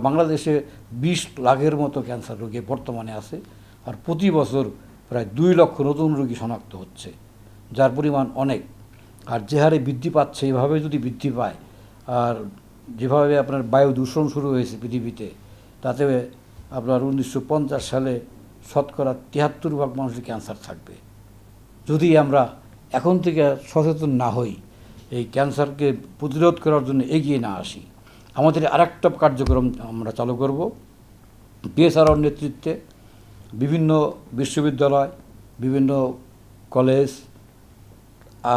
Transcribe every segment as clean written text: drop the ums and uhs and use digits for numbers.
বাংলাদেশে 20 লাখের মতো ক্যান্সার রোগী বর্তমানে আছে, আর প্রতি বছর প্রায় 2 লক্ষ নতুন রোগী শনাক্ত হচ্ছে, যার পরিমাণ অনেক। আর যে হারে বৃদ্ধি পাচ্ছে, এভাবে যদি বৃদ্ধি পায়, আর যেভাবে আপনার বায়ু দূষণ শুরু হয়েছে পৃথিবীতে, তাতে আপনার 1950 সালে শতকরা 73% মানুষের ক্যান্সার থাকবে। যদি আমরা এখন থেকে সচেতন না হই, এই ক্যান্সারকে প্রতিরোধ করার জন্য এগিয়ে না আসি, আমাদের আরেকটা কার্যক্রম আমরা চালু করব। পিএসআরওর নেতৃত্বে বিভিন্ন বিশ্ববিদ্যালয়, বিভিন্ন কলেজ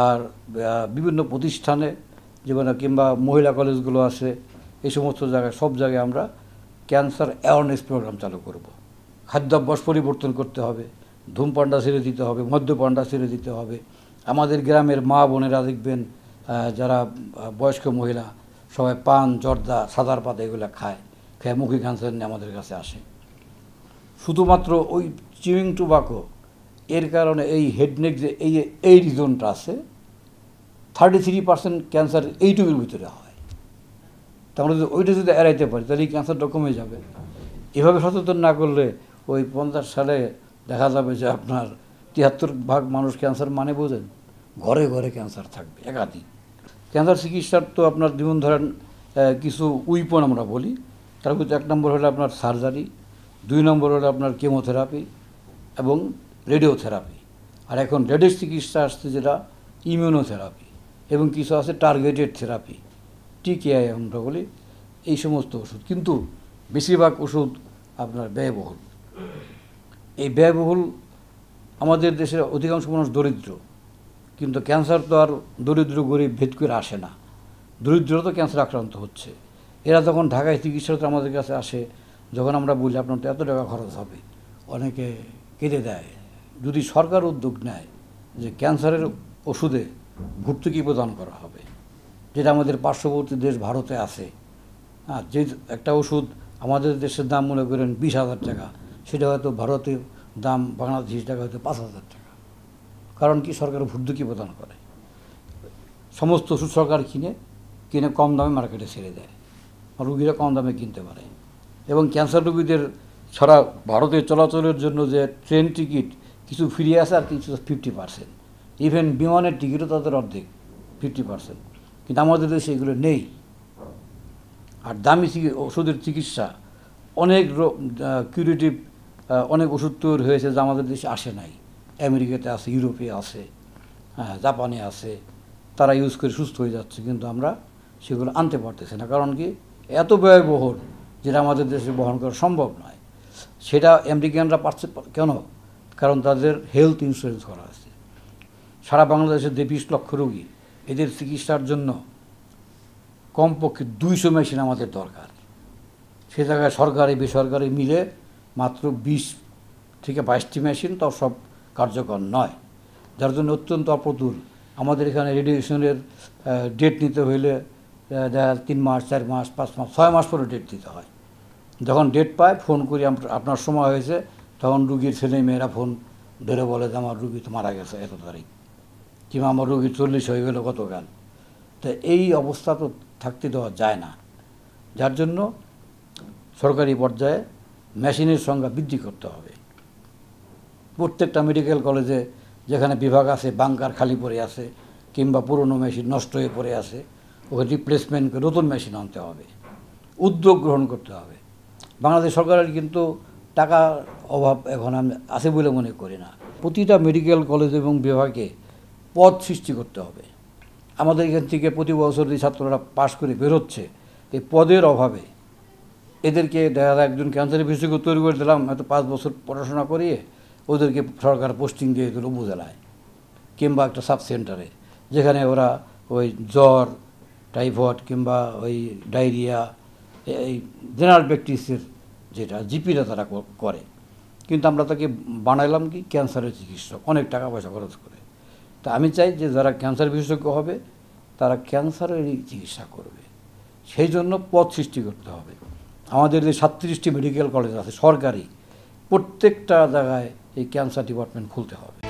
আর বিভিন্ন প্রতিষ্ঠানে, যেমন কিংবা মহিলা কলেজগুলো আছে, এই সমস্ত জায়গায়, সব জায়গায় আমরা ক্যান্সার অ্যাওয়ারনেস প্রোগ্রাম চালু করব। খাদ্যাভ্যাস পরিবর্তন করতে হবে, ধূমপানটা ছেড়ে দিতে হবে, মদ্যপানটা ছেড়ে দিতে হবে। আমাদের গ্রামের মা বোনেরা দেখবেন, যারা বয়স্ক মহিলা, সবাই পান, জর্দা, সাদার পাতা এগুলো খায় মুখী ক্যান্সার নিয়ে আমাদের কাছে আসে। শুধুমাত্র ওই চিউইং টোবাকো এর কারণে এই হেডনেক যে এই রিজনটা আছে, 33% ক্যান্সার এইটুকুর ভিতরে হয়। তাহলে যদি ওইটা যদি এড়াইতে পারি, তাহলে এই ক্যান্সারটা কমে যাবে। এভাবে সচেতন না করলে ওই 50 সালে দেখা যাবে যে আপনার 73% মানুষ ক্যান্সার মানে বোঝেন, ঘরে ঘরে ক্যান্সার থাকবে একাধিক। ক্যান্সার চিকিৎসার তো আপনার যেমন ধরেন কিছু উইপন আমরা বলি, তার ভিতরে 1 নম্বর হলো আপনার সার্জারি, 2 নম্বর হলো আপনার কেমোথেরাপি এবং রেডিওথেরাপি, আর এখন লেটেস্ট চিকিৎসা আসছে যেটা ইমিউনোথেরাপি, এবং কিছু আছে টার্গেটেড থেরাপি, টিকেআই আমরা বলি। এই সমস্ত ওষুধ, কিন্তু বেশিরভাগ ওষুধ আপনার ব্যয়বহুল। এই ব্যয়বহুল, আমাদের দেশের অধিকাংশ মানুষ দরিদ্র, কিন্তু ক্যান্সার তো আর দরিদ্র গরিব ভেদ করে আসে না, দরিদ্র তো ক্যান্সার আক্রান্ত হচ্ছে। এরা যখন ঢাকায় চিকিৎসা আমাদের কাছে আসে, যখন আমরা বলি আপনার তো এত টাকা খরচ হবে, অনেকে কেটে দেয়। যদি সরকার উদ্যোগ নেয় যে ক্যান্সারের ওষুধে ভর্তুকি প্রদান করা হবে, যেটা আমাদের পার্শ্ববর্তী দেশ ভারতে আছে, যে একটা ওষুধ আমাদের দেশের দাম মনে করেন 20,000 টাকা, সেটা হয়তো ভারতের দাম বাংলাদেশি টাকা হয়তো 5,000 টাকা। কারণ কি, সরকার ভর্তুকি প্রদান করে, সমস্ত ওষুধ সরকার কিনে কম দামে মার্কেটে ছেড়ে দেয়, রুগীরা কম দামে কিনতে পারে। এবং ক্যান্সার রোগীদের সারা ভারতে চলাচলের জন্য যে ট্রেন টিকিট কিছু ফ্রি আছে, আর কিছু 50%, ইভেন বিমানের টিকিটও তাদের অর্ধেক, 50%। কিন্তু আমাদের দেশে এগুলো নেই। আর দামি ওষুধের চিকিৎসা, অনেক কিউরেটিভ অনেক ওষুধ তৈরি হয়েছে যা আমাদের দেশে আসে নাই। আমেরিকাতে আছে, ইউরোপে আছে, জাপানে আছে, তারা ইউজ করে সুস্থ হয়ে যাচ্ছে, কিন্তু আমরা সেগুলো আনতে পারতেছি না। কারণ কি, এত ব্যয়বহুল, যেটা আমাদের দেশে বহন করা সম্ভব নয়। সেটা আমেরিকানরা পারছে কেন? কারণ তাদের হেলথ ইন্স্যুরেন্স করা আছে। সারা বাংলাদেশের 20 লক্ষ রোগী, এদের চিকিৎসার জন্য কমপক্ষে 200 মেশিন আমাদের দরকার। সে জায়গায় সরকারি বেসরকারি মিলে মাত্র 20 থেকে 22টি মেশিন, তাও সব কার্যকর নয়, যার জন্য অত্যন্ত অপ্রতুল। আমাদের এখানে রেডিয়েশনের ডেট নিতে হইলে দেখা 3 মাস, 4 মাস, 5 মাস, 6 মাস পরে ডেট দিতে হয়। যখন ডেট পায়, ফোন করি আপনার সময় হয়েছে, তখন রুগীর ছেলে মেয়েরা ফোন ধরে বলে যে আমার রুগী তো মারা গেছে এত তারিখ, কিংবা আমার রুগী 40 হয়ে গেল গতকাল। তো এই অবস্থা তো থাকতে দেওয়া যায় না, যার জন্য সরকারি পর্যায়ে মেশিনের সংখ্যা বৃদ্ধি করতে হবে। প্রত্যেকটা মেডিকেল কলেজে যেখানে বিভাগ আছে, বাঙ্কার খালি পড়ে আছে, কিংবা পুরনো মেশিন নষ্ট হয়ে পড়ে আছে, ওকে রিপ্লেসমেন্ট করে নতুন মেশিন আনতে হবে, উদ্যোগ গ্রহণ করতে হবে। বাংলাদেশ সরকারের কিন্তু টাকার অভাব এখন আমি আছে বলে মনে করি না। প্রতিটা মেডিকেল কলেজ এবং বিভাগে পদ সৃষ্টি করতে হবে। আমাদের এখান থেকে প্রতি বছর যে ছাত্ররা পাশ করে বেরোচ্ছে, এই পদের অভাবে এদেরকে দেখা যায় একজন ক্যান্সারের বিশেষজ্ঞ তৈরি করে দিলাম, হয়তো 5 বছর পড়াশোনা করিয়ে ওদেরকে সরকার পোস্টিং দিয়ে দিল উপজেলায় কিংবা একটা সাব সেন্টারে, যেখানে ওরা ওই জ্বর, টাইফয়েড কিংবা ওই ডায়রিয়া, এই জেনারেল প্র্যাকটিসের যেটা জিপিটা তারা করে। কিন্তু আমরা তাকে বানাইলাম কি ক্যান্সারের চিকিৎসক, অনেক টাকা পয়সা খরচ করে। তা আমি চাই যে যারা ক্যান্সার বিশেষজ্ঞ হবে, তারা ক্যান্সারেরই চিকিৎসা করবে। সেই জন্য পদ সৃষ্টি করতে হবে। আমাদের যে 37টি মেডিকেল কলেজ আছে সরকারি, প্রত্যেকটা জায়গায় এই ক্যান্সার ডিপার্টমেন্ট খুলতে হবে।